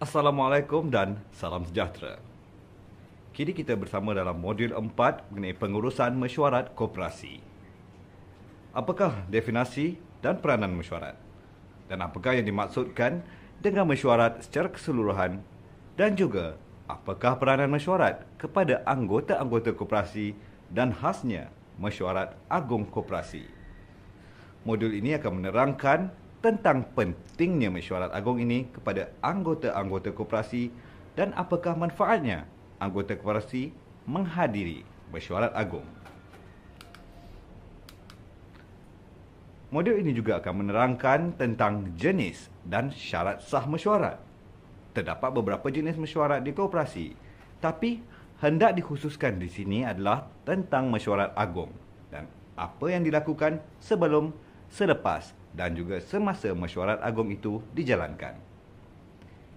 Assalamualaikum dan salam sejahtera. Kini kita bersama dalam modul 4 mengenai pengurusan mesyuarat koperasi. Apakah definisi dan peranan mesyuarat? Dan apakah yang dimaksudkan dengan mesyuarat secara keseluruhan? Dan juga, apakah peranan mesyuarat kepada anggota-anggota koperasi dan khasnya mesyuarat agung koperasi? Modul ini akan menerangkan tentang pentingnya mesyuarat agung ini kepada anggota-anggota koperasi dan apakah manfaatnya anggota koperasi menghadiri mesyuarat agung. Modul ini juga akan menerangkan tentang jenis dan syarat sah mesyuarat. Terdapat beberapa jenis mesyuarat di koperasi, tapi hendak dikhususkan di sini adalah tentang mesyuarat agung dan apa yang dilakukan sebelum, selepas dan juga semasa mesyuarat agung itu dijalankan.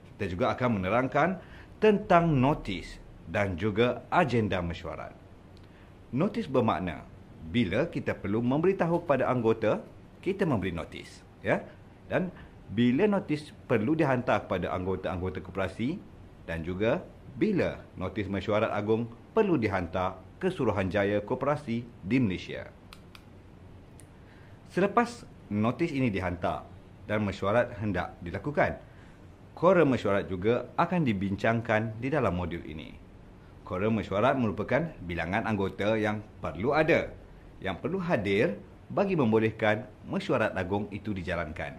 Kita juga akan menerangkan tentang notis dan juga agenda mesyuarat. Notis bermakna bila kita perlu memberitahu kepada anggota, kita memberi notis, ya. Dan bila notis perlu dihantar kepada anggota-anggota koperasi dan juga bila notis mesyuarat agung perlu dihantar ke Suruhanjaya Koperasi di Malaysia. Selepas notis ini dihantar dan mesyuarat hendak dilakukan, quorum mesyuarat juga akan dibincangkan di dalam modul ini. Quorum mesyuarat merupakan bilangan anggota yang perlu ada, yang perlu hadir bagi membolehkan mesyuarat agung itu dijalankan.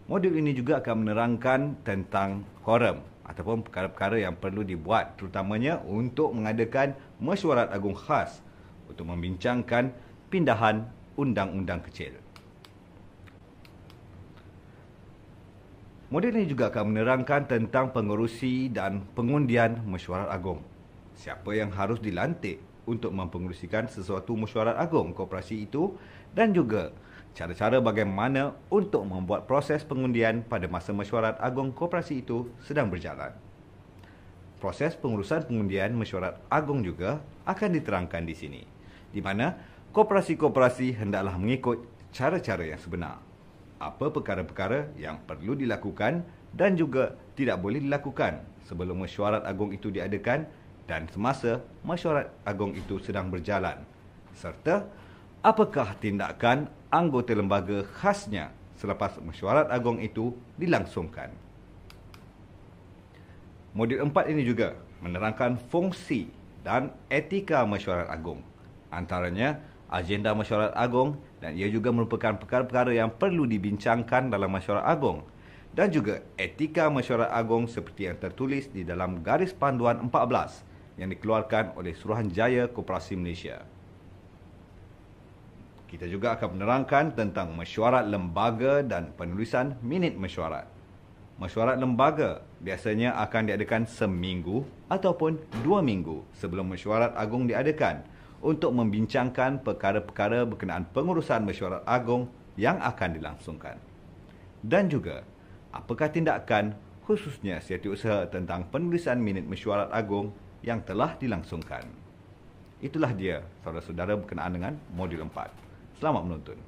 Modul ini juga akan menerangkan tentang quorum ataupun perkara-perkara yang perlu dibuat, terutamanya untuk mengadakan mesyuarat agung khas untuk membincangkan pindahan undang-undang kecil. Modul ini juga akan menerangkan tentang pengerusi dan pengundian mesyuarat agung. Siapa yang harus dilantik untuk mempengerusikan sesuatu mesyuarat agung koperasi itu dan juga cara-cara bagaimana untuk membuat proses pengundian pada masa mesyuarat agung koperasi itu sedang berjalan. Proses pengurusan pengundian mesyuarat agung juga akan diterangkan di sini, di mana koperasi-koperasi hendaklah mengikut cara-cara yang sebenar. Apa perkara-perkara yang perlu dilakukan dan juga tidak boleh dilakukan sebelum mesyuarat agung itu diadakan dan semasa mesyuarat agung itu sedang berjalan, serta apakah tindakan anggota lembaga khasnya selepas mesyuarat agung itu dilangsungkan. Modul 4 ini juga menerangkan fungsi dan etika mesyuarat agung, antaranya agenda mesyuarat agung, dan ia juga merupakan perkara-perkara yang perlu dibincangkan dalam mesyuarat agung, dan juga etika mesyuarat agung seperti yang tertulis di dalam garis panduan 14 yang dikeluarkan oleh Suruhanjaya Koperasi Malaysia. Kita juga akan menerangkan tentang mesyuarat lembaga dan penulisan minit mesyuarat. Mesyuarat lembaga biasanya akan diadakan seminggu ataupun 2 minggu sebelum mesyuarat agung diadakan untuk membincangkan perkara-perkara berkenaan pengurusan mesyuarat agung yang akan dilangsungkan. Dan juga, apakah tindakan khususnya setiausaha tentang penulisan minit mesyuarat agung yang telah dilangsungkan. Itulah dia, saudara-saudara, berkenaan dengan modul 4. Selamat menonton.